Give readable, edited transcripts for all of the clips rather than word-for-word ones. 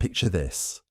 Picture this.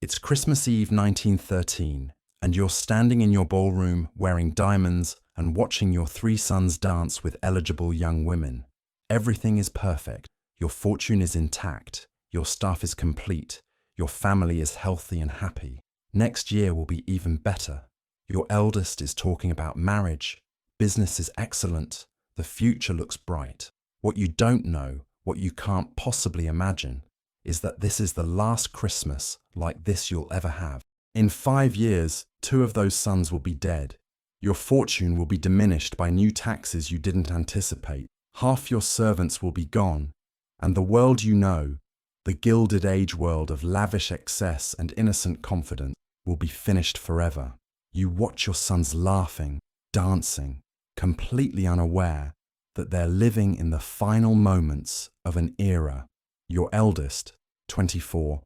It's Christmas Eve 1913, and you're standing in your ballroom wearing diamonds and watching your three sons dance with eligible young women. Everything is perfect. Your fortune is intact. Your staff is complete. Your family is healthy and happy. Next year will be even better. Your eldest is talking about marriage. Business is excellent. The future looks bright. What you don't know, what you can't possibly imagine, is that this is the last Christmas like this you'll ever have. In 5 years, 2 of those sons will be dead. Your fortune will be diminished by new taxes you didn't anticipate. Half your servants will be gone. And the world you know, the Gilded Age world of lavish excess and innocent confidence, will be finished forever. You watch your sons laughing, dancing, completely unaware that they're living in the final moments of an era. Your eldest, 24,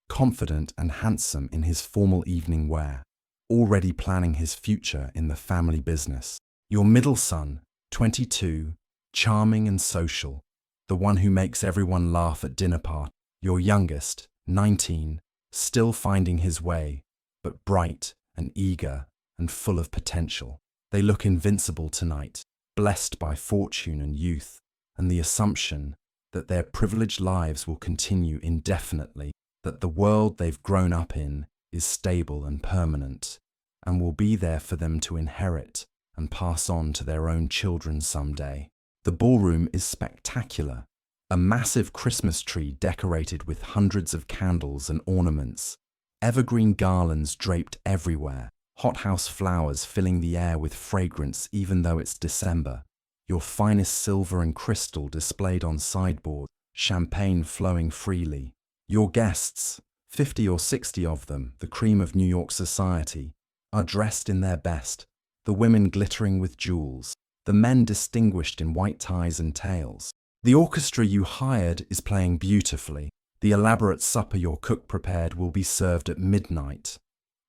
confident and handsome in his formal evening wear, already planning his future in the family business. Your middle son, 22, charming and social, the one who makes everyone laugh at dinner parties. Your youngest, 19, still finding his way, but bright and eager and full of potential. They look invincible tonight, blessed by fortune and youth, and the assumption that their privileged lives will continue indefinitely, that the world they've grown up in is stable and permanent, and will be there for them to inherit and pass on to their own children someday. The ballroom is spectacular, a massive Christmas tree decorated with hundreds of candles and ornaments, evergreen garlands draped everywhere, hothouse flowers filling the air with fragrance even though it's December, your finest silver and crystal displayed on sideboards, champagne flowing freely. Your guests, 50 or 60 of them, the cream of New York society, are dressed in their best, the women glittering with jewels, the men distinguished in white ties and tails. The orchestra you hired is playing beautifully. The elaborate supper your cook prepared will be served at midnight.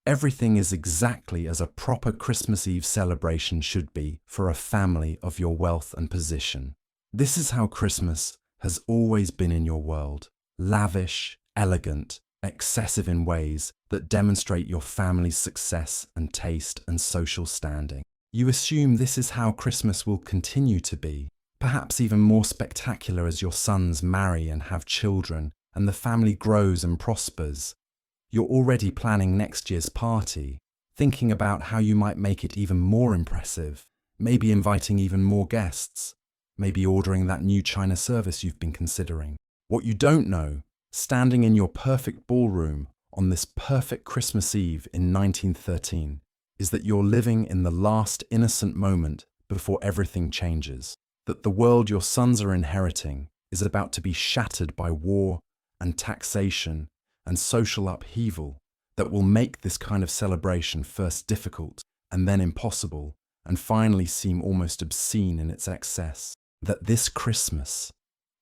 Everything is exactly as a proper Christmas Eve celebration should be for a family of your wealth and position. This is how Christmas has always been in your world. Lavish, elegant, excessive in ways that demonstrate your family's success and taste and social standing. You assume this is how Christmas will continue to be, perhaps even more spectacular as your sons marry and have children and the family grows and prospers. You're already planning next year's party, thinking about how you might make it even more impressive, maybe inviting even more guests, maybe ordering that new China service you've been considering. What you don't know, standing in your perfect ballroom on this perfect Christmas Eve in 1913, is that you're living in the last innocent moment before everything changes, that the world your sons are inheriting is about to be shattered by war and taxation and social upheaval that will make this kind of celebration first difficult and then impossible and finally seem almost obscene in its excess. That this Christmas,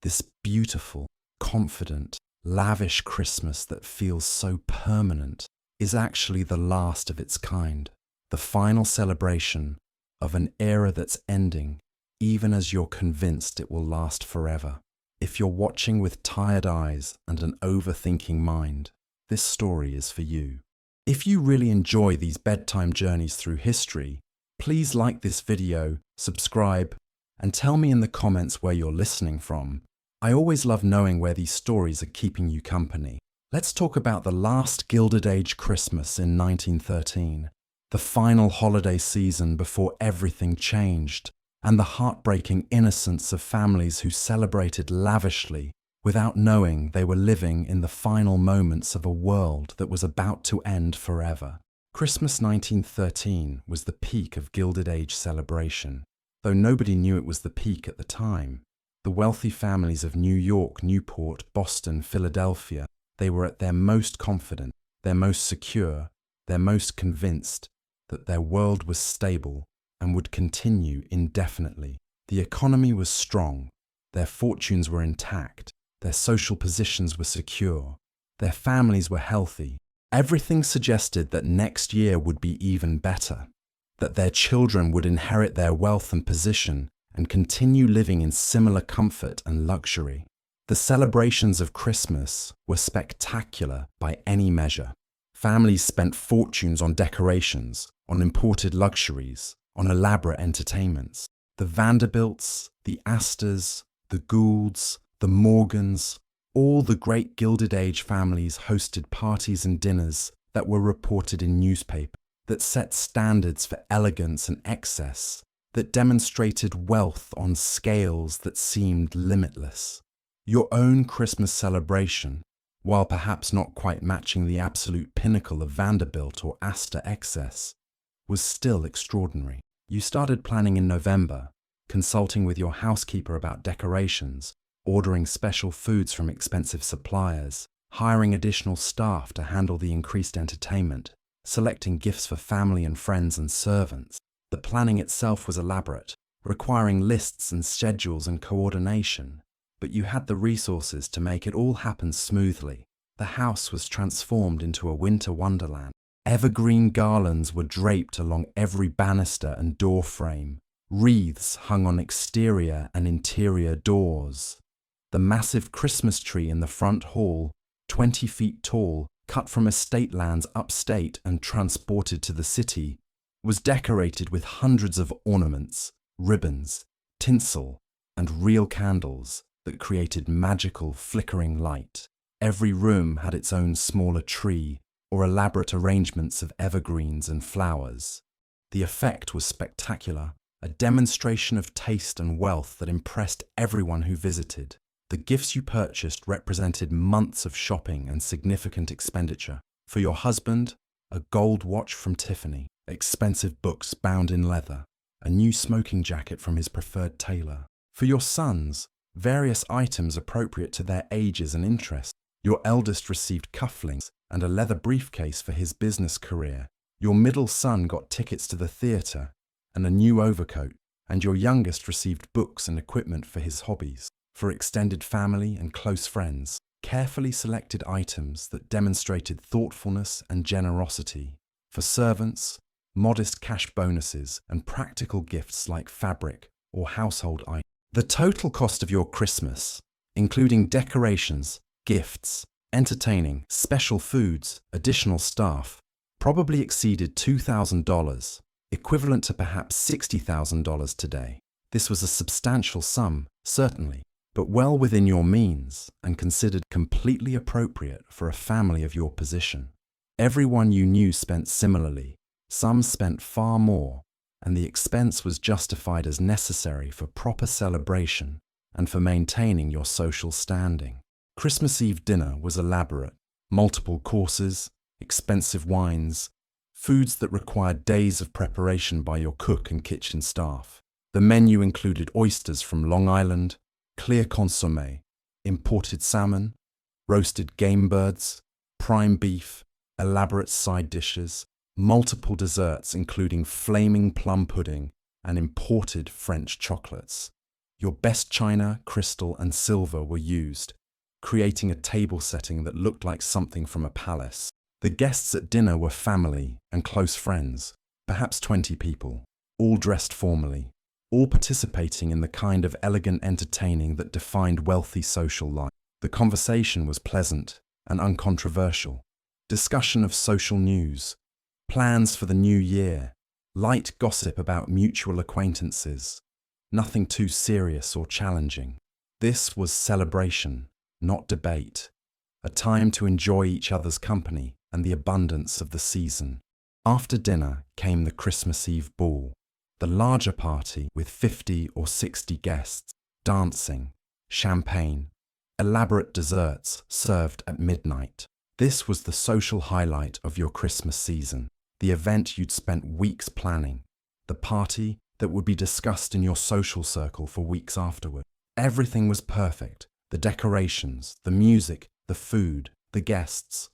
this beautiful, confident, lavish Christmas that feels so permanent, is actually the last of its kind, the final celebration of an era that's ending, even as you're convinced it will last forever. If you're watching with tired eyes and an overthinking mind, this story is for you. If you really enjoy these bedtime journeys through history, please like this video, subscribe, and tell me in the comments where you're listening from. I always love knowing where these stories are keeping you company. Let's talk about the last Gilded Age Christmas in 1913, the final holiday season before everything changed, and the heartbreaking innocence of families who celebrated lavishly without knowing they were living in the final moments of a world that was about to end forever. Christmas 1913 was the peak of Gilded Age celebration, though nobody knew it was the peak at the time. The wealthy families of New York, Newport, Boston, Philadelphia, they were at their most confident, their most secure, their most convinced that their world was stable and would continue indefinitely. The economy was strong, their fortunes were intact, their social positions were secure, their families were healthy. Everything suggested that next year would be even better, that their children would inherit their wealth and position and continue living in similar comfort and luxury. The celebrations of Christmas were spectacular by any measure. Families spent fortunes on decorations, on imported luxuries, on elaborate entertainments. The Vanderbilts, the Astors, the Goulds, the Morgans, all the great Gilded Age families hosted parties and dinners that were reported in newspapers, that set standards for elegance and excess, that demonstrated wealth on scales that seemed limitless. Your own Christmas celebration, while perhaps not quite matching the absolute pinnacle of Vanderbilt or Astor excess, was still extraordinary. You started planning in November, consulting with your housekeeper about decorations, ordering special foods from expensive suppliers, hiring additional staff to handle the increased entertainment, selecting gifts for family and friends and servants. The planning itself was elaborate, requiring lists and schedules and coordination, but you had the resources to make it all happen smoothly. The house was transformed into a winter wonderland. Evergreen garlands were draped along every banister and door frame. Wreaths hung on exterior and interior doors. The massive Christmas tree in the front hall, 20 feet tall, cut from estate lands upstate and transported to the city, was decorated with hundreds of ornaments, ribbons, tinsel, and real candles that created magical flickering light. Every room had its own smaller tree or elaborate arrangements of evergreens and flowers. The effect was spectacular, a demonstration of taste and wealth that impressed everyone who visited. The gifts you purchased represented months of shopping and significant expenditure. For your husband, a gold watch from Tiffany, expensive books bound in leather, a new smoking jacket from his preferred tailor. For your sons, various items appropriate to their ages and interests. Your eldest received cufflinks and a leather briefcase for his business career. Your middle son got tickets to the theatre and a new overcoat, and your youngest received books and equipment for his hobbies. For extended family and close friends, carefully selected items that demonstrated thoughtfulness and generosity. For servants, modest cash bonuses and practical gifts like fabric or household items. The total cost of your Christmas, including decorations, gifts, entertaining, special foods, additional staff, probably exceeded $2,000, equivalent to perhaps $60,000 today. This was a substantial sum, certainly, but well within your means and considered completely appropriate for a family of your position. Everyone you knew spent similarly, some spent far more, and the expense was justified as necessary for proper celebration and for maintaining your social standing. Christmas Eve dinner was elaborate, multiple courses, expensive wines, foods that required days of preparation by your cook and kitchen staff. The menu included oysters from Long Island, clear consommé, imported salmon, roasted game birds, prime beef, elaborate side dishes, multiple desserts including flaming plum pudding and imported French chocolates. Your best china, crystal and silver were used, creating a table setting that looked like something from a palace. The guests at dinner were family and close friends, perhaps 20 people, all dressed formally, all participating in the kind of elegant entertaining that defined wealthy social life. The conversation was pleasant and uncontroversial. Discussion of social news, plans for the new year, light gossip about mutual acquaintances, nothing too serious or challenging. This was celebration, not debate, a time to enjoy each other's company and the abundance of the season. After dinner came the Christmas Eve ball, the larger party with 50 or 60 guests, dancing, champagne, elaborate desserts served at midnight. This was the social highlight of your Christmas season, the event you'd spent weeks planning, the party that would be discussed in your social circle for weeks afterward. Everything was perfect, the decorations, the music, the food, the guests.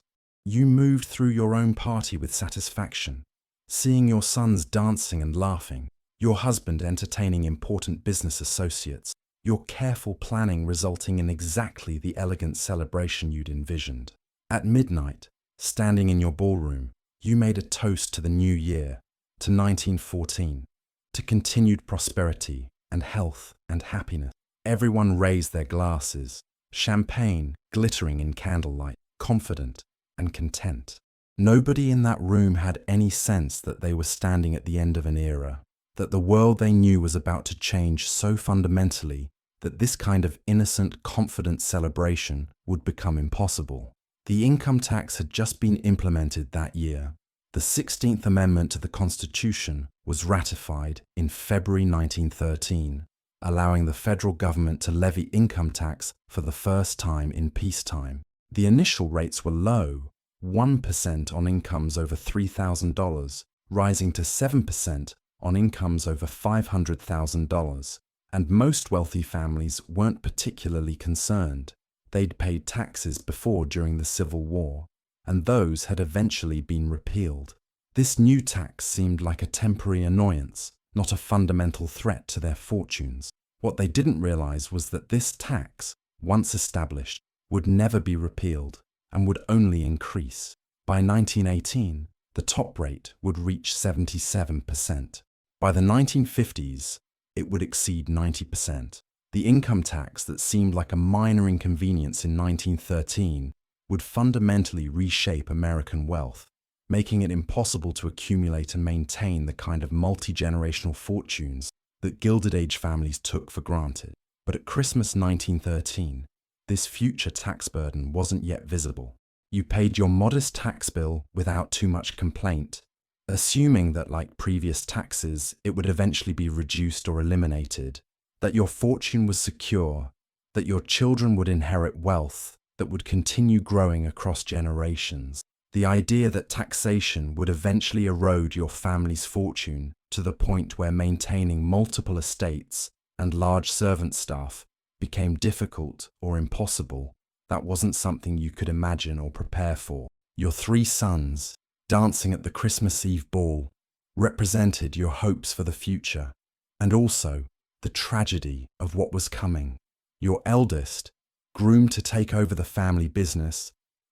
You moved through your own party with satisfaction, seeing your sons dancing and laughing, your husband entertaining important business associates, your careful planning resulting in exactly the elegant celebration you'd envisioned. At midnight, standing in your ballroom, you made a toast to the new year, to 1914, to continued prosperity and health and happiness. Everyone raised their glasses, champagne glittering in candlelight, confident and content. Nobody in that room had any sense that they were standing at the end of an era, that the world they knew was about to change so fundamentally that this kind of innocent, confident celebration would become impossible. The income tax had just been implemented that year. The 16th Amendment to the Constitution was ratified in February 1913, allowing the federal government to levy income tax for the first time in peacetime. The initial rates were low, 1% on incomes over $3,000, rising to 7% on incomes over $500,000, and most wealthy families weren't particularly concerned. They'd paid taxes before during the Civil War, and those had eventually been repealed. This new tax seemed like a temporary annoyance, not a fundamental threat to their fortunes. What they didn't realize was that this tax, once established, would never be repealed and would only increase. By 1918, the top rate would reach 77%. By the 1950s, it would exceed 90%. The income tax that seemed like a minor inconvenience in 1913 would fundamentally reshape American wealth, making it impossible to accumulate and maintain the kind of multi-generational fortunes that Gilded Age families took for granted. But at Christmas 1913, this future tax burden wasn't yet visible. You paid your modest tax bill without too much complaint, assuming that, like previous taxes, it would eventually be reduced or eliminated, that your fortune was secure, that your children would inherit wealth that would continue growing across generations. The idea that taxation would eventually erode your family's fortune to the point where maintaining multiple estates and large servant staff became difficult or impossible, that wasn't something you could imagine or prepare for. Your 3 sons, dancing at the Christmas Eve ball, represented your hopes for the future, and also the tragedy of what was coming. Your eldest, groomed to take over the family business,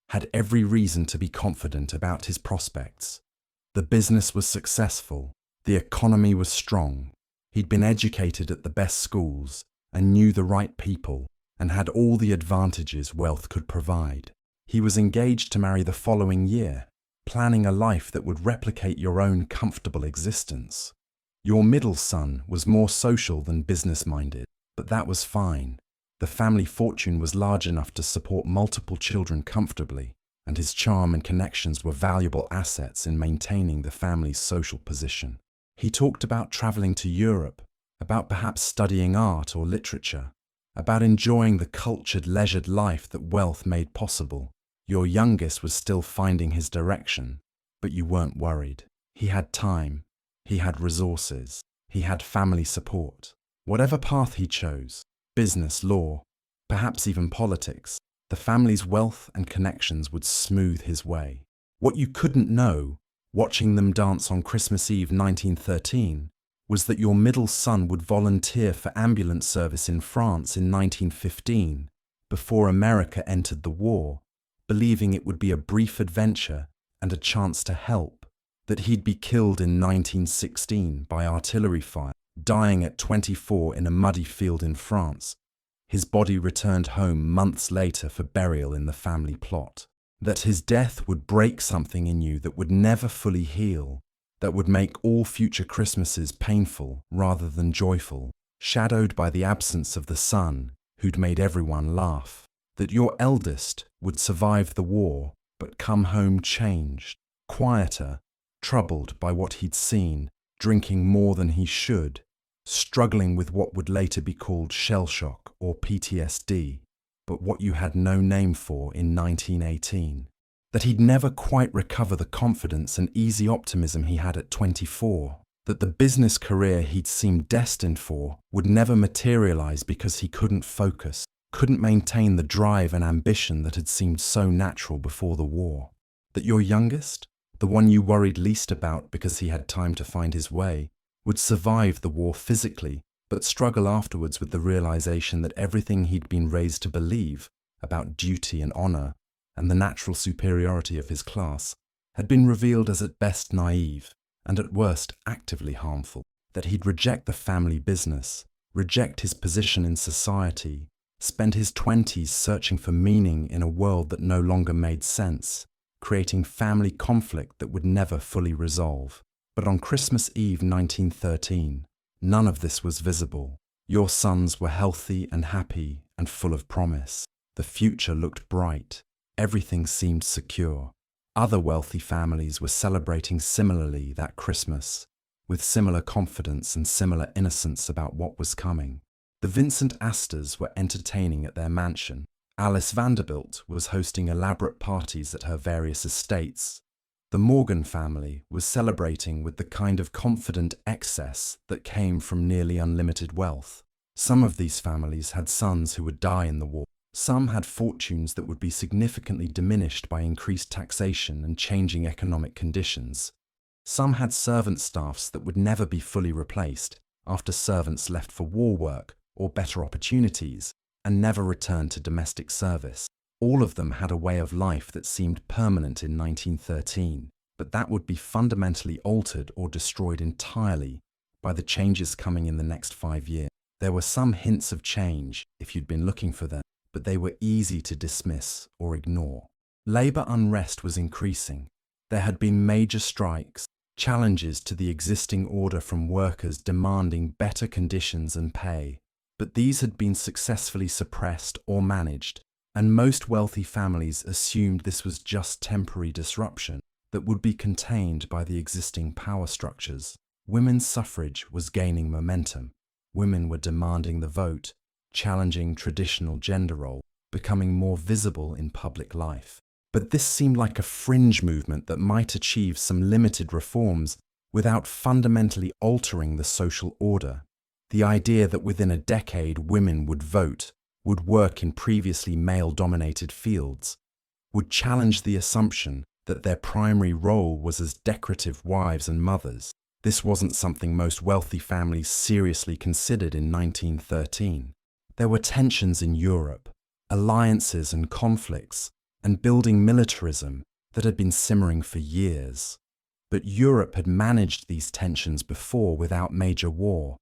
had every reason to be confident about his prospects. The business was successful, the economy was strong, he'd been educated at the best schools and knew the right people and had all the advantages wealth could provide. He was engaged to marry the following year, planning a life that would replicate your own comfortable existence. Your middle son was more social than business-minded, but that was fine. The family fortune was large enough to support multiple children comfortably, and his charm and connections were valuable assets in maintaining the family's social position. He talked about traveling to Europe, about perhaps studying art or literature, about enjoying the cultured, leisured life that wealth made possible. Your youngest was still finding his direction, but you weren't worried. He had time, he had resources, he had family support. Whatever path he chose, business, law, perhaps even politics, the family's wealth and connections would smooth his way. What you couldn't know, watching them dance on Christmas Eve 1913, was that your middle son would volunteer for ambulance service in France in 1915, before America entered the war, believing it would be a brief adventure and a chance to help, that he'd be killed in 1916 by artillery fire, dying at 24 in a muddy field in France. His body returned home months later for burial in the family plot. That his death would break something in you that would never fully heal, that would make all future Christmases painful rather than joyful, shadowed by the absence of the son who'd made everyone laugh. That your eldest would survive the war but come home changed, quieter, troubled by what he'd seen, drinking more than he should, struggling with what would later be called shell shock or PTSD, but what you had no name for in 1918. That he'd never quite recover the confidence and easy optimism he had at 24. That the business career he'd seemed destined for would never materialize because he couldn't focus, couldn't maintain the drive and ambition that had seemed so natural before the war. That your youngest, the one you worried least about because he had time to find his way, would survive the war physically, but struggle afterwards with the realization that everything he'd been raised to believe about duty and honor and the natural superiority of his class had been revealed as at best naive and at worst actively harmful. That he'd reject the family business, reject his position in society, spent his 20s searching for meaning in a world that no longer made sense, creating family conflict that would never fully resolve. But on Christmas Eve 1913, none of this was visible. Your sons were healthy and happy and full of promise. The future looked bright. Everything seemed secure. Other wealthy families were celebrating similarly that Christmas, with similar confidence and similar innocence about what was coming. The Vincent Astors were entertaining at their mansion. Alice Vanderbilt was hosting elaborate parties at her various estates. The Morgan family was celebrating with the kind of confident excess that came from nearly unlimited wealth. Some of these families had sons who would die in the war. Some had fortunes that would be significantly diminished by increased taxation and changing economic conditions. Some had servant staffs that would never be fully replaced after servants left for war work or better opportunities and never returned to domestic service. All of them had a way of life that seemed permanent in 1913, but that would be fundamentally altered or destroyed entirely by the changes coming in the next 5 years. There were some hints of change if you'd been looking for them, but they were easy to dismiss or ignore. Labour unrest was increasing. There had been major strikes, challenges to the existing order from workers demanding better conditions and pay, but these had been successfully suppressed or managed, and most wealthy families assumed this was just temporary disruption that would be contained by the existing power structures. Women's suffrage was gaining momentum. Women were demanding the vote, challenging traditional gender roles, becoming more visible in public life. But this seemed like a fringe movement that might achieve some limited reforms without fundamentally altering the social order. The idea that within a decade women would vote, would work in previously male-dominated fields, would challenge the assumption that their primary role was as decorative wives and mothers. This wasn't something most wealthy families seriously considered in 1913. There were tensions in Europe, alliances and conflicts, and building militarism that had been simmering for years. But Europe had managed these tensions before without major war,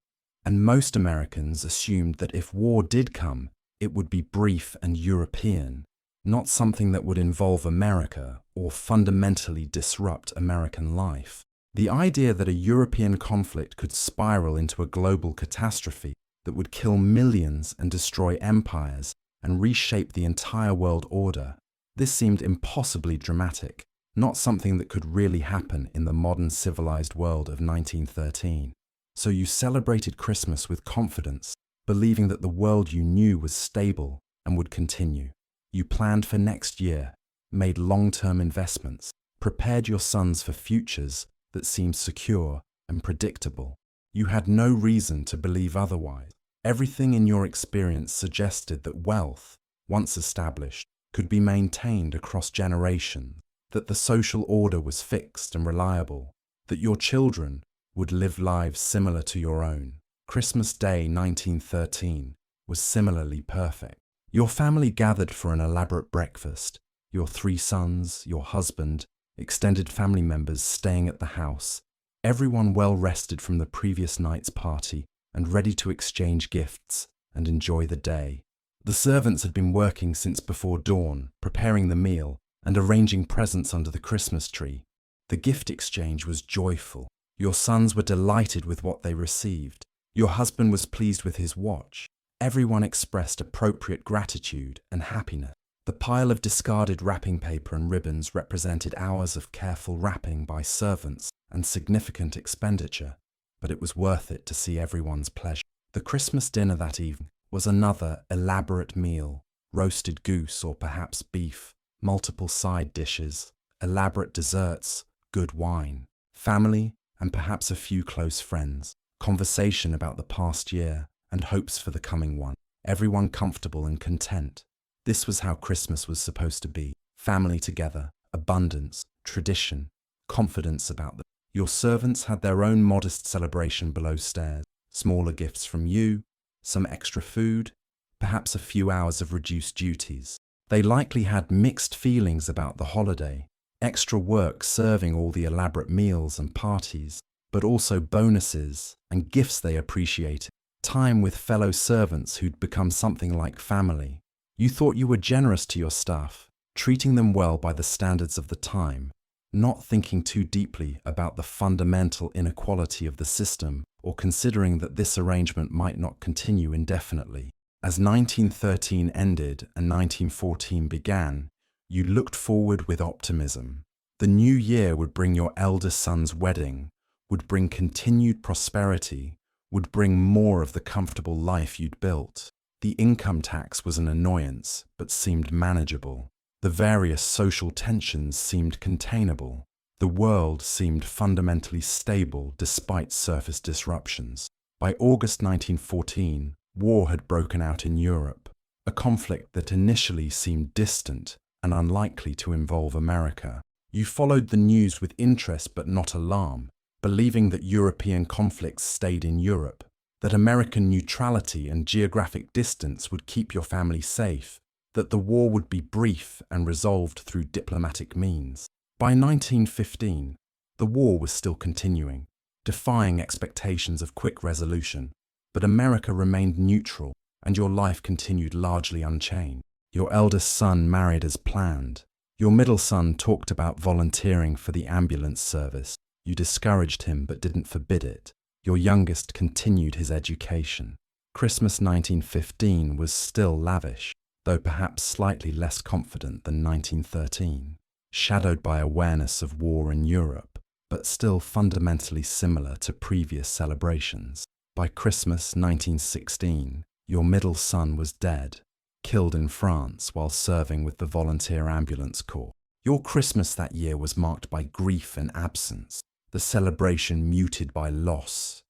and most Americans assumed that if war did come, it would be brief and European, not something that would involve America or fundamentally disrupt American life. The idea that a European conflict could spiral into a global catastrophe that would kill millions and destroy empires and reshape the entire world order, this seemed impossibly dramatic, not something that could really happen in the modern civilized world of 1913. So you celebrated Christmas with confidence, believing that the world you knew was stable and would continue. You planned for next year, made long-term investments, prepared your sons for futures that seemed secure and predictable. You had no reason to believe otherwise. Everything in your experience suggested that wealth, once established, could be maintained across generations, that the social order was fixed and reliable, that your children would live lives similar to your own. Christmas Day 1913 was similarly perfect. Your family gathered for an elaborate breakfast, your 3 sons, your husband, extended family members staying at the house, everyone well rested from the previous night's party and ready to exchange gifts and enjoy the day. The servants had been working since before dawn, preparing the meal and arranging presents under the Christmas tree. The gift exchange was joyful. Your sons were delighted with what they received. Your husband was pleased with his watch. Everyone expressed appropriate gratitude and happiness. The pile of discarded wrapping paper and ribbons represented hours of careful wrapping by servants and significant expenditure, but it was worth it to see everyone's pleasure. The Christmas dinner that evening was another elaborate meal, roasted goose or perhaps beef, multiple side dishes, elaborate desserts, good wine, family, and perhaps a few close friends, conversation about the past year and hopes for the coming one, everyone comfortable and content. This was how Christmas was supposed to be. Family together, abundance, tradition, confidence about them. Your servants had their own modest celebration below stairs, smaller gifts from you, some extra food, perhaps a few hours of reduced duties. They likely had mixed feelings about the holiday, extra work serving all the elaborate meals and parties, but also bonuses and gifts they appreciated. time with fellow servants who'd become something like family. You thought you were generous to your staff, treating them well by the standards of the time, not thinking too deeply about the fundamental inequality of the system or considering that this arrangement might not continue indefinitely. As 1913 ended and 1914 began, you looked forward with optimism. The new year would bring your eldest son's wedding, would bring continued prosperity, would bring more of the comfortable life you'd built. The income tax was an annoyance, but seemed manageable. The various social tensions seemed containable. The world seemed fundamentally stable despite surface disruptions. By August 1914, war had broken out in Europe, a conflict that initially seemed distant and unlikely to involve America. You followed the news with interest but not alarm, believing that European conflicts stayed in Europe, that American neutrality and geographic distance would keep your family safe, that the war would be brief and resolved through diplomatic means. By 1915, the war was still continuing, defying expectations of quick resolution, but America remained neutral and your life continued largely unchanged. Your eldest son married as planned. Your middle son talked about volunteering for the ambulance service. You discouraged him but didn't forbid it. Your youngest continued his education. Christmas 1915 was still lavish, though perhaps slightly less confident than 1913, shadowed by awareness of war in Europe, but still fundamentally similar to previous celebrations. By Christmas 1916, your middle son was dead, killed in France while serving with the Volunteer Ambulance Corps. Your Christmas that year was marked by grief and absence, the celebration muted by loss,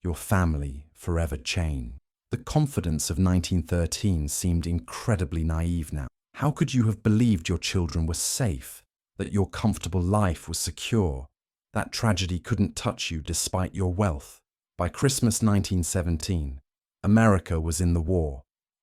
your family forever changed. The confidence of 1913 seemed incredibly naive now. How could you have believed your children were safe, that your comfortable life was secure, that tragedy couldn't touch you despite your wealth? By Christmas 1917, America was in the war.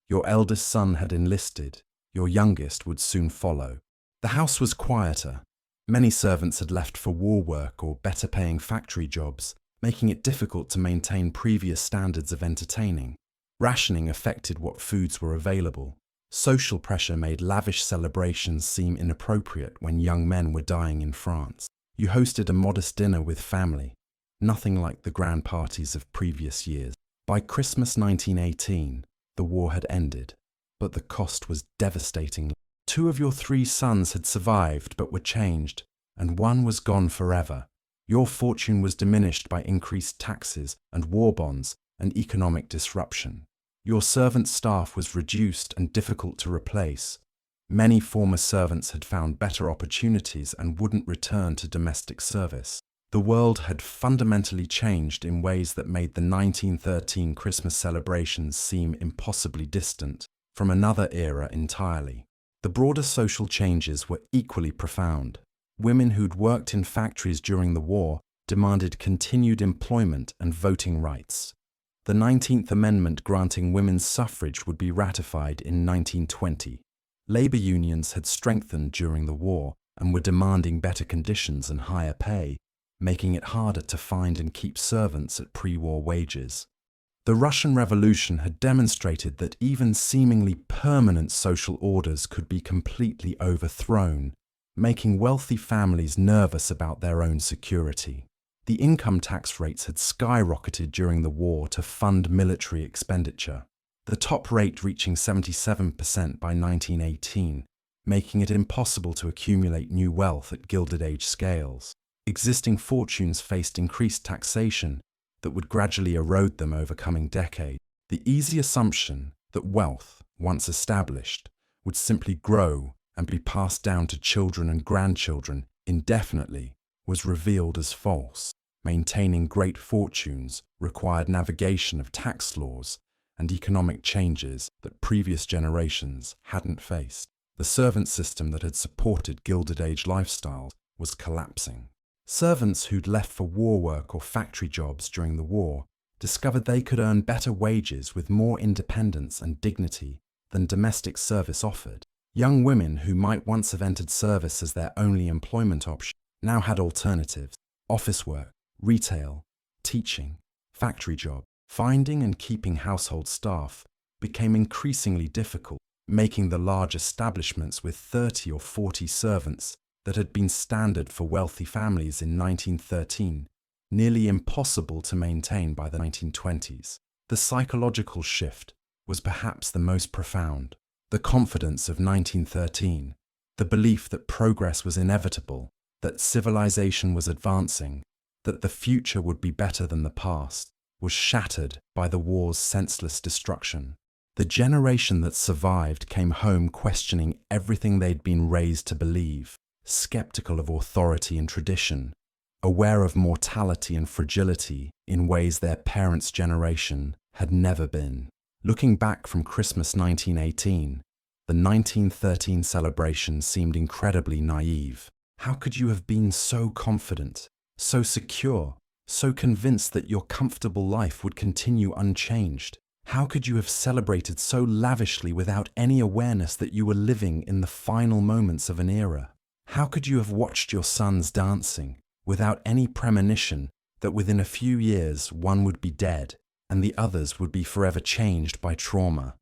Your eldest son had enlisted, your youngest would soon follow. The house was quieter. Many servants had left for war work or better-paying factory jobs, making it difficult to maintain previous standards of entertaining. Rationing affected what foods were available. Social pressure made lavish celebrations seem inappropriate when young men were dying in France. You hosted a modest dinner with family, nothing like the grand parties of previous years. By Christmas 1918, the war had ended, but the cost was devastating. 2 of your 3 sons had survived but were changed, and 1 was gone forever. Your fortune was diminished by increased taxes and war bonds and economic disruption. Your servant staff was reduced and difficult to replace. Many former servants had found better opportunities and wouldn't return to domestic service. The world had fundamentally changed in ways that made the 1913 Christmas celebrations seem impossibly distant from another era entirely. The broader social changes were equally profound. Women who'd worked in factories during the war demanded continued employment and voting rights. The 19th Amendment granting women's suffrage would be ratified in 1920. Labor unions had strengthened during the war and were demanding better conditions and higher pay, making it harder to find and keep servants at pre-war wages. The Russian Revolution had demonstrated that even seemingly permanent social orders could be completely overthrown, making wealthy families nervous about their own security. The income tax rates had skyrocketed during the war to fund military expenditure, the top rate reaching 77% by 1918, making it impossible to accumulate new wealth at Gilded Age scales. Existing fortunes faced increased taxation that would gradually erode them over coming decades. The easy assumption that wealth, once established, would simply grow and be passed down to children and grandchildren indefinitely was revealed as false. Maintaining great fortunes required navigation of tax laws and economic changes that previous generations hadn't faced. The servant system that had supported Gilded Age lifestyles was collapsing. Servants who'd left for war work or factory jobs during the war discovered they could earn better wages with more independence and dignity than domestic service offered. Young women who might once have entered service as their only employment option now had alternatives: office work, retail, teaching, factory jobs. Finding and keeping household staff became increasingly difficult, making the large establishments with 30 or 40 servants that had been standard for wealthy families in 1913 nearly impossible to maintain by the 1920s. The psychological shift was perhaps the most profound. The confidence of 1913, the belief that progress was inevitable, that civilization was advancing, that the future would be better than the past, was shattered by the war's senseless destruction. The generation that survived came home questioning everything they'd been raised to believe, skeptical of authority and tradition, aware of mortality and fragility in ways their parents' generation had never been. Looking back from Christmas 1918, the 1913 celebration seemed incredibly naive. How could you have been so confident, so secure, so convinced that your comfortable life would continue unchanged? How could you have celebrated so lavishly without any awareness that you were living in the final moments of an era? How could you have watched your sons dancing without any premonition that within a few years one would be dead and the others would be forever changed by trauma?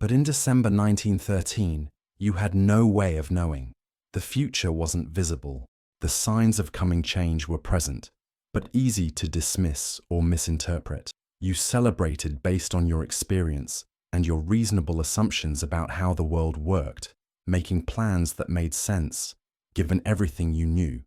But in December 1913, you had no way of knowing. The future wasn't visible. The signs of coming change were present, but easy to dismiss or misinterpret. You celebrated based on your experience and your reasonable assumptions about how the world worked, making plans that made sense, given everything you knew.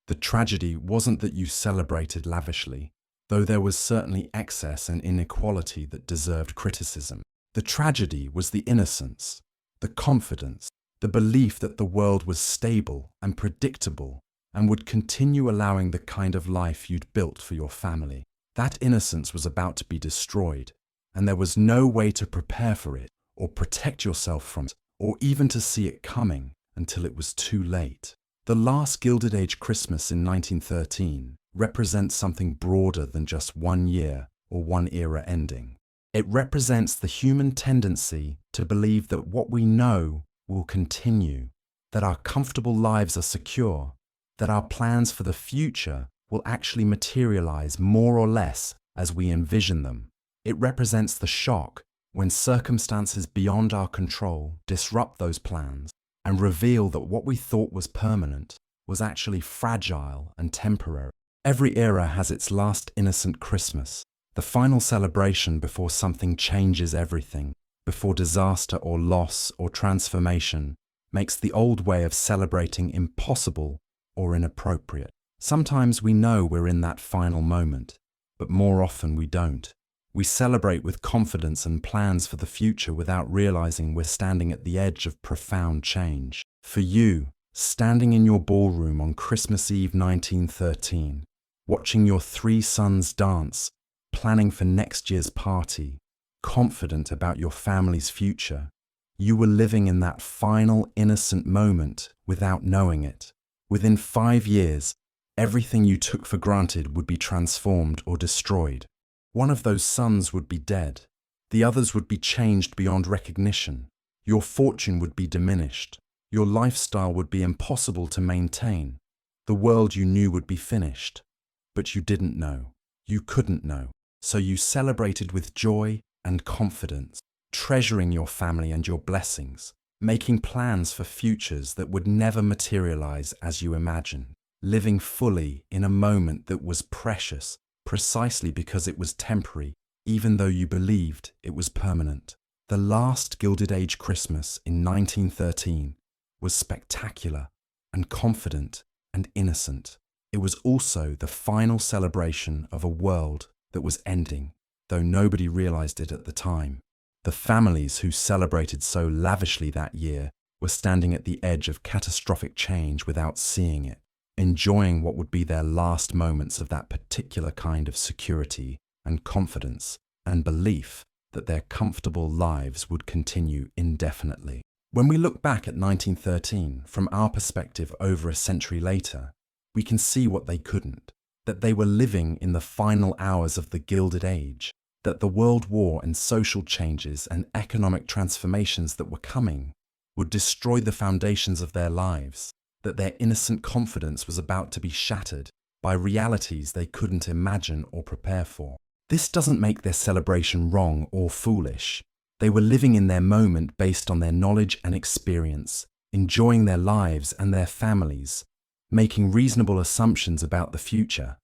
The tragedy wasn't that you celebrated lavishly, though there was certainly excess and inequality that deserved criticism. The tragedy was the innocence, the confidence, the belief that the world was stable and predictable and would continue allowing the kind of life you'd built for your family. That innocence was about to be destroyed, and there was no way to prepare for it or protect yourself from it or even to see it coming until it was too late. The last Gilded Age Christmas in 1913 represents something broader than just one year or one era ending. It represents the human tendency to believe that what we know will continue, that our comfortable lives are secure, that our plans for the future will actually materialize more or less as we envision them. It represents the shock when circumstances beyond our control disrupt those plans and reveal that what we thought was permanent was actually fragile and temporary. Every era has its last innocent Christmas, the final celebration before something changes everything, before disaster or loss or transformation makes the old way of celebrating impossible or inappropriate. Sometimes we know we're in that final moment, but more often we don't. We celebrate with confidence and plans for the future without realizing we're standing at the edge of profound change. For you, standing in your ballroom on Christmas Eve 1913, watching your 3 sons dance, planning for next year's party, confident about your family's future, you were living in that final innocent moment without knowing it. Within 5 years, everything you took for granted would be transformed or destroyed. One of those sons would be dead. The others would be changed beyond recognition. Your fortune would be diminished. Your lifestyle would be impossible to maintain. The world you knew would be finished. But you didn't know. You couldn't know. So you celebrated with joy and confidence, treasuring your family and your blessings, making plans for futures that would never materialize as you imagined, living fully in a moment that was precious precisely because it was temporary, even though you believed it was permanent. The last Gilded Age Christmas in 1913 was spectacular and confident and innocent. It was also the final celebration of a world that was ending, though nobody realized it at the time. The families who celebrated so lavishly that year were standing at the edge of catastrophic change without seeing it, enjoying what would be their last moments of that particular kind of security and confidence and belief that their comfortable lives would continue indefinitely. When we look back at 1913 from our perspective over a century later, we can see what they couldn't, that they were living in the final hours of the Gilded Age, that the World War and social changes and economic transformations that were coming would destroy the foundations of their lives, that their innocent confidence was about to be shattered by realities they couldn't imagine or prepare for. This doesn't make their celebration wrong or foolish. They were living in their moment based on their knowledge and experience, enjoying their lives and their families, making reasonable assumptions about the future.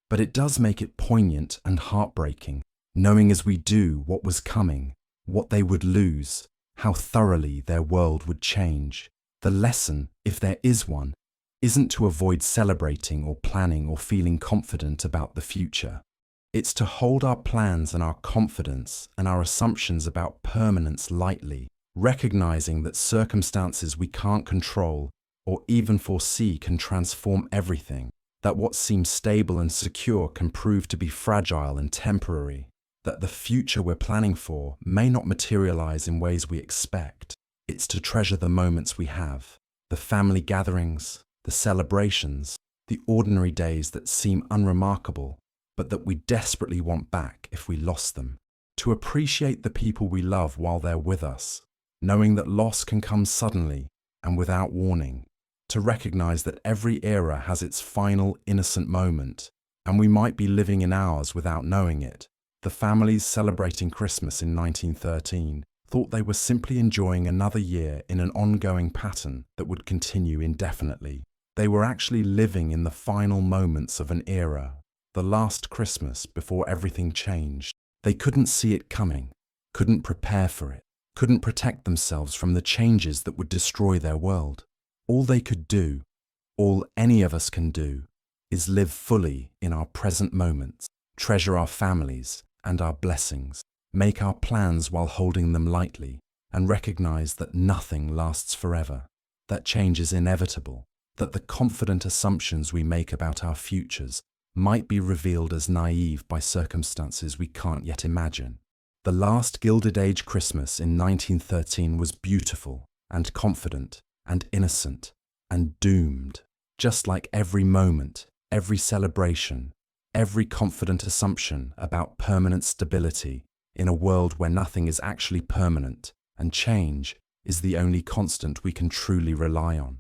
But it does make it poignant and heartbreaking, knowing as we do what was coming, what they would lose, how thoroughly their world would change. The lesson, if there is one, isn't to avoid celebrating or planning or feeling confident about the future. It's to hold our plans and our confidence and our assumptions about permanence lightly, recognizing that circumstances we can't control or even foresee can transform everything, that what seems stable and secure can prove to be fragile and temporary, that the future we're planning for may not materialize in ways we expect. It's to treasure the moments we have, the family gatherings, the celebrations, the ordinary days that seem unremarkable, but that we desperately want back if we lost them. To appreciate the people we love while they're with us, knowing that loss can come suddenly and without warning. To recognize that every era has its final innocent moment, and we might be living in ours without knowing it. The families celebrating Christmas in 1913 thought they were simply enjoying another year in an ongoing pattern that would continue indefinitely. They were actually living in the final moments of an era, the last Christmas before everything changed. They couldn't see it coming, couldn't prepare for it, couldn't protect themselves from the changes that would destroy their world. All they could do, all any of us can do, is live fully in our present moments, treasure our families and our blessings, make our plans while holding them lightly, and recognize that nothing lasts forever, that change is inevitable, that the confident assumptions we make about our futures might be revealed as naive by circumstances we can't yet imagine. The last Gilded Age Christmas in 1913 was beautiful and confident and innocent and doomed, just like every moment, every celebration, every confident assumption about permanent stability in a world where nothing is actually permanent and change is the only constant we can truly rely on.